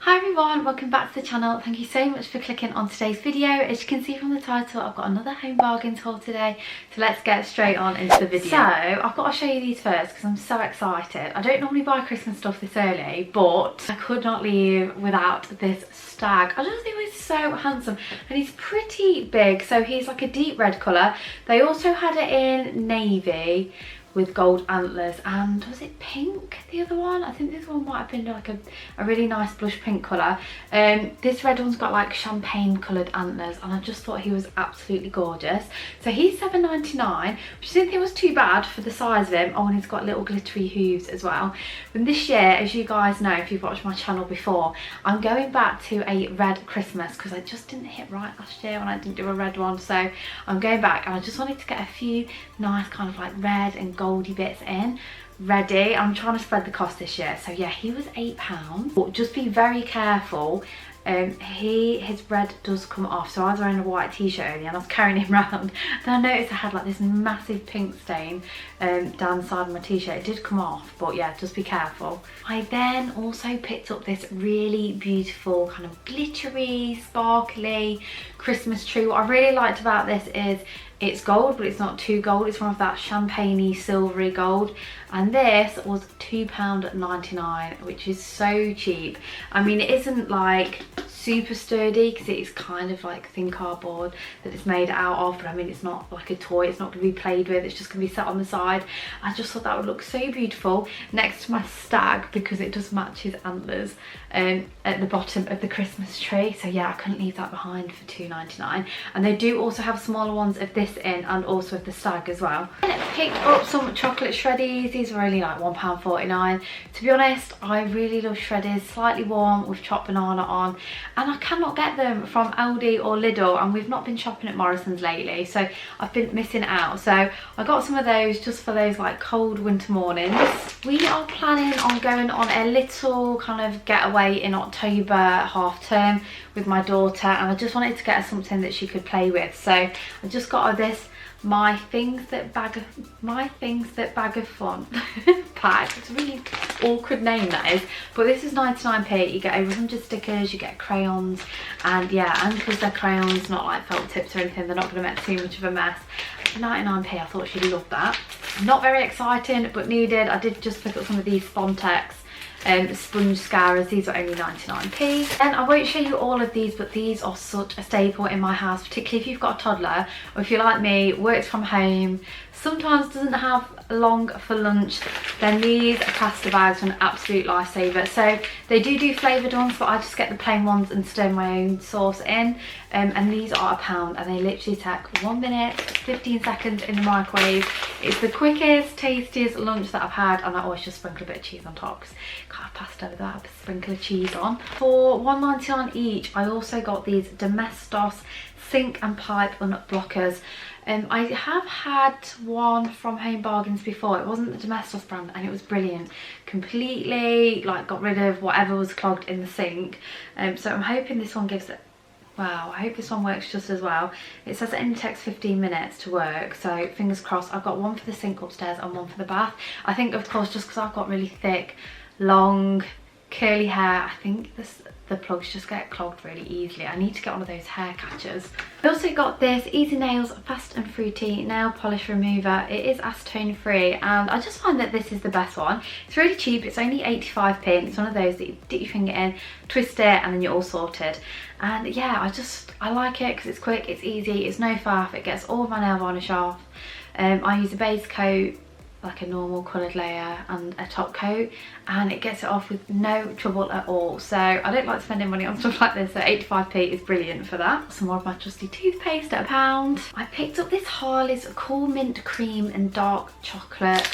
Hi everyone, welcome back to the channel. Thank you so much for clicking on today's video. As you can see from the title, I've got another home bargains haul today, so let's get straight on into the video. So I've got to show you these first because I'm so excited. I don't normally buy Christmas stuff this early, but I could not leave without this stag. I just think he's so handsome and he's pretty big. So he's like a deep red colour. They also had it in navy with gold antlers, and was it pink, the other one? I think this one might have been like a really nice blush pink colour. This red one's got like champagne coloured antlers, and I just thought he was absolutely gorgeous. So he's £7.99, which I didn't think was too bad for the size of him. Oh, and he's got little glittery hooves as well. And this year, as you guys know if you've watched my channel before, I'm going back to a red Christmas because I just didn't hit right last year when I didn't do a red one. So I'm going back, and I just wanted to get a few nice kind of like red and goldy bits in ready. I'm trying to spread the cost this year. So yeah, he was £8, but just be very careful. His red does come off. So I was wearing a white t-shirt earlier and I was carrying him around, then I noticed I had like this massive pink stain down the side of my t-shirt. It did come off, but yeah, just be careful. I then also picked up this really beautiful kind of glittery, sparkly Christmas tree. What I really liked about this is it's gold, but it's not too gold. It's one of that champagne-y, silvery gold. And this was £2.99, which is so cheap. I mean, it isn't like super sturdy because it is kind of like thin cardboard that it's made out of, but I mean, it's not like a toy. It's not going to be played with. It's just going to be set on the side. I just thought that would look so beautiful next to my stag because it does match his antlers at the bottom of the Christmas tree. So yeah, I couldn't leave that behind for £2.99. And they do also have smaller ones of this in, and also of the stag as well. And I picked up some chocolate Shreddies. These were only like £1.49. To be honest, I really love Shreddies, slightly warm with chopped banana on, and I cannot get them from Aldi or Lidl, and we've not been shopping at Morrison's lately, so I've been missing out. So I got some of those just for those like cold winter mornings. We are planning on going on a little kind of getaway in October half term with my daughter, and I just wanted to get her something that she could play with. So I just got her this my things that bag of fun bag. It's a really awkward name, that is, but this is 99p. You get over 100 stickers, you get crayons, and yeah, and because they're crayons, not like felt tips or anything, they're not going to make too much of a mess. For 99p, I thought she'd love that. Not very exciting, but needed. I did just pick up some of these Spontex sponge scourers. These are only 99p. And I won't show you all of these, but these are such a staple in my house, particularly if you've got a toddler, or if you're like me, works from home, sometimes doesn't have long for lunch, then these pasta bags are an absolute lifesaver. So they do flavoured ones, but I just get the plain ones and stir my own sauce in, and these are £1, and they literally take 1 minute 15 seconds in the microwave. It's the quickest, tastiest lunch that I've had, and I always just sprinkle a bit of cheese on top because can't have pasta without a sprinkle of cheese on. For £1.99 each, I also got these Domestos sink and pipe unblockers. I have had one from Home Bargains before. It wasn't the Domestos brand, and it was brilliant. Completely like got rid of whatever was clogged in the sink. So I'm hoping this one gives it, wow, I hope this one works just as well. It says it only takes 15 minutes to work, so fingers crossed. I've got one for the sink upstairs and one for the bath. I think, of course, just because I've got really thick, long, curly hair, I think the plugs just get clogged really easily. I need to get one of those hair catchers. I also got this Easy Nails Fast and Fruity Nail Polish Remover. It is acetone free, and I just find that this is the best one. It's really cheap. It's only 85p, and it's one of those that you dip your finger in, twist it, and then you're all sorted. And yeah, I like it because it's quick, it's easy, it's no faff, it gets all of my nail varnish off. I use a base coat, like a normal coloured layer, and a top coat, and it gets it off with no trouble at all. So I don't like spending money on stuff like this, so 85p is brilliant for that. Some more of my trusty toothpaste at £1. I picked up this Harley's Cool Mint Cream and Dark Chocolate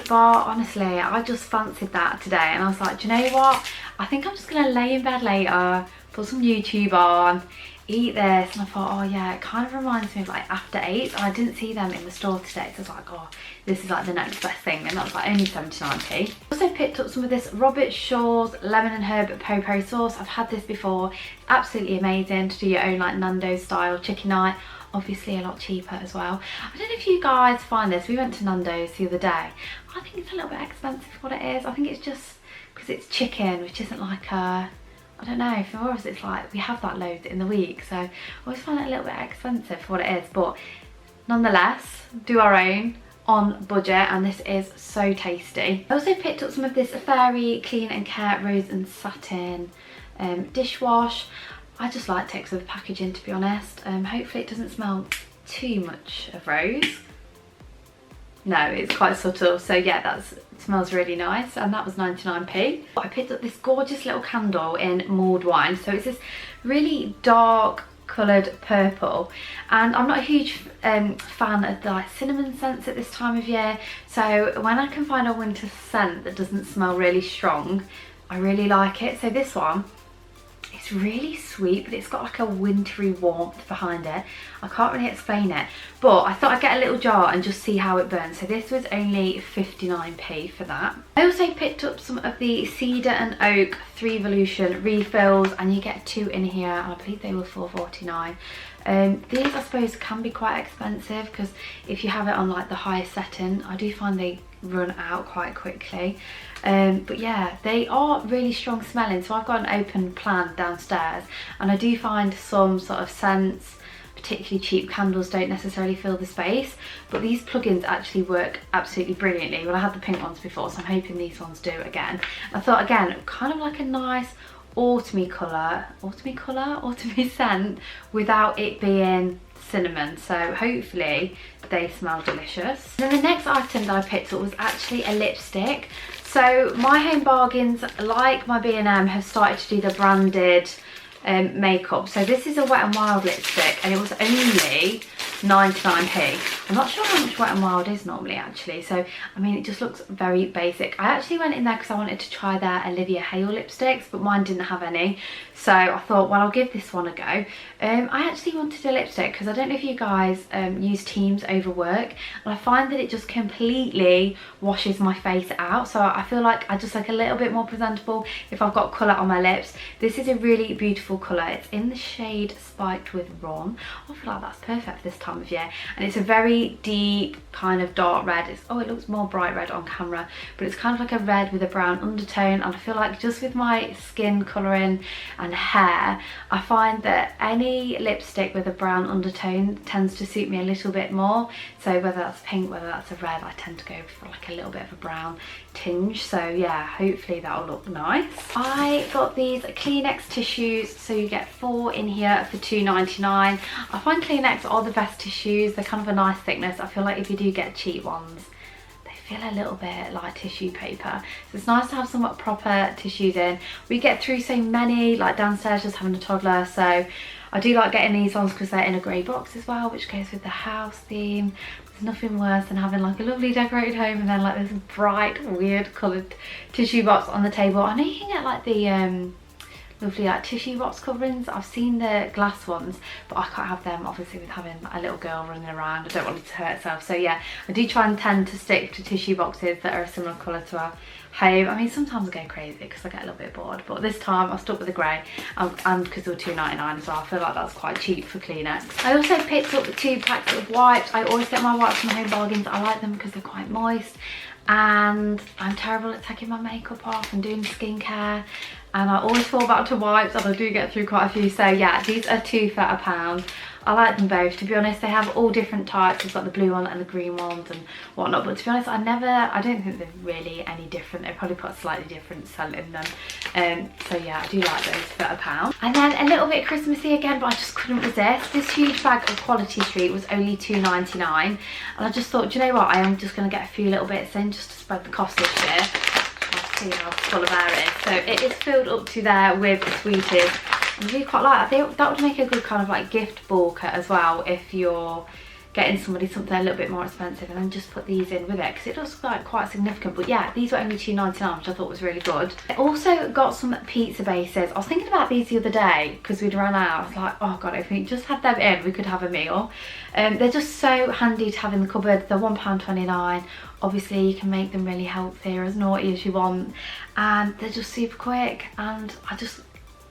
bar. Honestly, I just fancied that today, and I was like, do you know what, I think I'm just gonna lay in bed later, put some YouTube on, eat this, and I thought, oh yeah, it kind of reminds me of like After 8, and I didn't see them in the store today, so I was like, oh, this is like the next best thing, and that was like only 79p. Also picked up some of this Robert Shaw's lemon and herb Popo sauce. I've had this before. It's absolutely amazing to do your own like Nando's style chicken night. Obviously a lot cheaper as well. I don't know if you guys find this. We went to Nando's the other day. I think it's a little bit expensive for what it is. I think it's just because it's chicken, which isn't like a I don't know, for us it's like we have that loads in the week, so I always find it a little bit expensive for what it is, but nonetheless, do our own on budget, and this is so tasty. I also picked up some of this Fairy Clean and Care Rose and Satin dishwash. I just like texture of the packaging, to be honest. Hopefully it doesn't smell too much of rose. No, it's quite subtle, so yeah, that smells really nice, and that was 99p. I picked up this gorgeous little candle in mulled wine, so it's this really dark coloured purple, and I'm not a huge fan of the like cinnamon scents at this time of year, so when I can find a winter scent that doesn't smell really strong, I really like it. So this one, it's really sweet, but it's got like a wintry warmth behind it. I can't really explain it, but I thought I'd get a little jar and just see how it burns. So this was only 59p for that. I also picked up some of the Cedar and Oak 3 Volution refills, and you get 2 in here, and I believe they were $4.49. These I suppose can be quite expensive, because if you have it on like the highest setting, I do find they run out quite quickly. But yeah, they are really strong smelling, so I've got an open plan downstairs, and I do find some sort of scents, particularly cheap candles, don't necessarily fill the space, but these plugins actually work absolutely brilliantly. Well, I had the pink ones before, so I'm hoping these ones do again. I thought, again, kind of like a nice autumny scent without it being cinnamon, so hopefully they smell delicious. And then the next item that I picked up was actually a lipstick. So my Home Bargains, like my B&M, have started to do the branded makeup. So this is a Wet n Wild lipstick, and it was only 99p. I'm not sure how much Wet n Wild is normally, actually, so I mean, it just looks very basic. I actually went in there because I wanted to try their Olivia Hale lipsticks, but mine didn't have any, so I thought, well, I'll give this one a go. I actually wanted a lipstick because I don't know if you guys use Teams over work, and I find that it just completely washes my face out, so I feel like I just look a little bit more presentable if I've got colour on my lips. This is a really beautiful colour. It's in the shade Spiked with Rum. I feel like that's perfect for this time of year, and it's a very deep kind of dark red. It looks more bright red on camera, but it's kind of like a red with a brown undertone, and I feel like just with my skin colouring and hair, I find that any lipstick with a brown undertone tends to suit me a little bit more. So whether that's pink, whether that's a red, I tend to go for like a little bit of a brown tinge. So yeah, hopefully that'll look nice. I got these Kleenex tissues, so you get 4 in here for $2.99. I find Kleenex are the best tissues. They're kind of a nice thickness. I feel like if you do get cheap ones, they feel a little bit like tissue paper, so it's nice to have some proper tissues in. We get through so many, like downstairs just having a toddler, so I do like getting these ones because they're in a grey box as well, which goes with the house theme. There's nothing worse than having like a lovely decorated home and then like this bright, weird coloured tissue box on the table. I know you can get like the lovely like tissue box coverings. I've seen the glass ones, but I can't have them obviously with having a little girl running around. I don't want it to hurt herself, so yeah, I do try and tend to stick to tissue boxes that are a similar colour to our home. I mean, sometimes I go crazy because I get a little bit bored, but this time I stuck with the grey, and because they were $2.99 as well, I feel like that's quite cheap for Kleenex. I also picked up 2 packs of wipes. I always get my wipes from Home Bargains. I like them because they're quite moist, and I'm terrible at taking my makeup off and doing skincare, and I always fall back to wipes, and I do get through quite a few. So yeah, these are 2 for £1. I like them both, to be honest. They have all different types. We've got the blue one and the green ones and whatnot, but to be honest, I don't think they're really any different. They probably put a slightly different scent in them. So yeah, I do like those for £1. And then a little bit Christmassy again, but I just couldn't resist. This huge bag of Quality Street was only $2.99, and I just thought, do you know what, I am just going to get a few little bits in just to spread the cost this year. See how full of air it is. So it is filled up to there with sweeties. I really quite like that. That would make a good kind of like gift bulker as well if you're getting somebody something a little bit more expensive, and then just put these in with it because it looks like quite significant. But yeah, these were only $2.99, which I thought was really good. I also got some pizza bases. I was thinking about these the other day because we'd run out. I was like, oh god, if we just had them in, we could have a meal. They're just so handy to have in the cupboard. They're £1.29. Obviously you can make them really healthy or as naughty as you want, and they're just super quick, and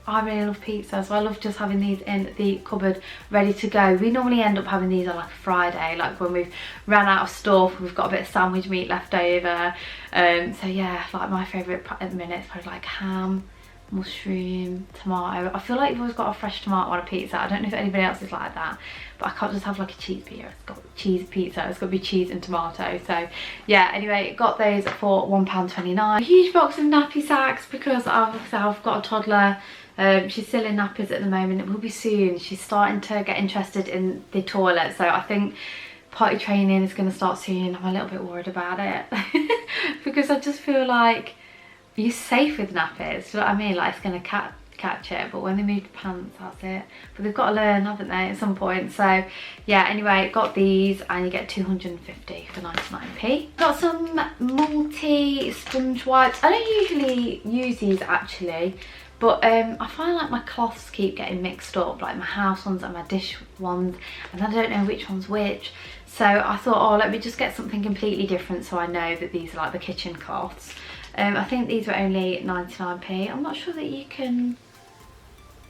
I really love pizza, so I love just having these in the cupboard ready to go. We normally end up having these on like a Friday, like when we've ran out of stuff, we've got a bit of sandwich meat left over. So yeah, like my favourite at the minute is probably like ham, mushroom, tomato. I feel like you've always got a fresh tomato on a pizza. I don't know if anybody else is like that, but I can't just have like a cheese pizza. It's got cheese pizza. It's got to be cheese and tomato. So yeah, anyway, got those for £1.29. A huge box of Nappy Sacks because I've got a toddler. She's still in nappies at the moment. It will be soon. She's starting to get interested in the toilet, so I think potty training is going to start soon. I'm a little bit worried about it because I just feel like you're safe with nappies. Do you know what I mean? Like it's going to catch it, but when they move to pants, that's it. But they've got to learn, haven't they, at some point? So yeah, anyway, got these, and you get 250 for 99p. Got some multi sponge wipes. I don't usually use these actually, but I find like my cloths keep getting mixed up, like my house ones and my dish ones, and I don't know which one's which. So I thought, oh, let me just get something completely different so I know that these are like the kitchen cloths. I think these were only 99p. I'm not sure that you can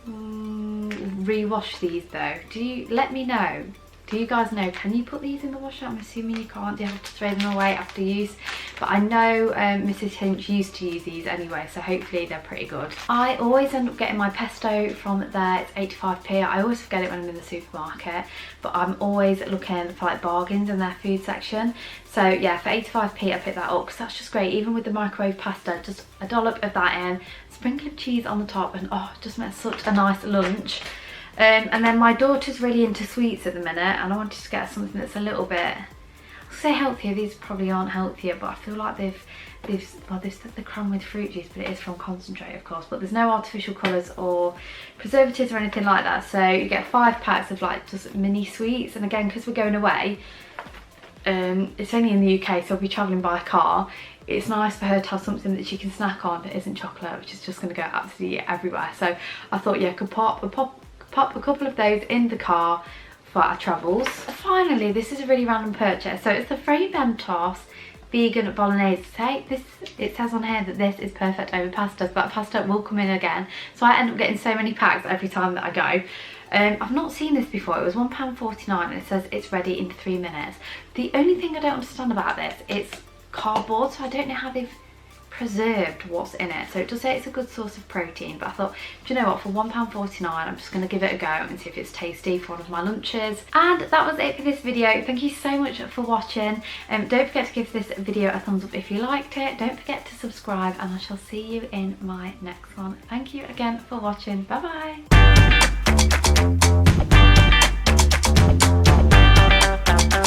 rewash these though. Do you? Let me know. Do you guys know? Can you put these in the washer? I'm assuming you can't. Do you have to throw them away after use? But I know Mrs. Hinch used to use these anyway, so hopefully they're pretty good. I always end up getting my pesto from there. It's 85p. I always forget it when I'm in the supermarket, but I'm always looking for like bargains in their food section. So yeah, for 85p I picked that up because that's just great. Even with the microwave pasta, just a dollop of that in, sprinkle of cheese on the top, and oh, it just makes such a nice lunch. And then my daughter's really into sweets at the minute, and I wanted to get something that's a little bit, I'll say healthier. These probably aren't healthier, but I feel like they've said the cran with fruit juice, but it is from concentrate of course, but there's no artificial colours or preservatives or anything like that. So you get 5 packs of like just mini sweets, and again, because we're going away, it's only in the UK, so we'll be travelling by car. It's nice for her to have something that she can snack on that isn't chocolate, which is just going to go absolutely everywhere. So I thought, yeah, I could pop a couple of those in the car for our travels. Finally, this is a really random purchase. So it's the Frey Bentos vegan bolognese. It says on here that this is perfect over pasta, but pasta will come in again. So I end up getting so many packs every time that I go. I've not seen this before. It was £1.49 and it says it's ready in 3 minutes. The only thing I don't understand about this, it's cardboard, so I don't know how they've preserved what's in it. So it does say it's a good source of protein, but I thought, do you know what, for £1.49 I'm just going to give it a go and see if it's tasty for one of my lunches. And that was it for this video. Thank you so much for watching. Don't forget to give this video a thumbs up if you liked it. Don't forget to subscribe, and I shall see you in my next one. Thank you again for watching. Bye bye.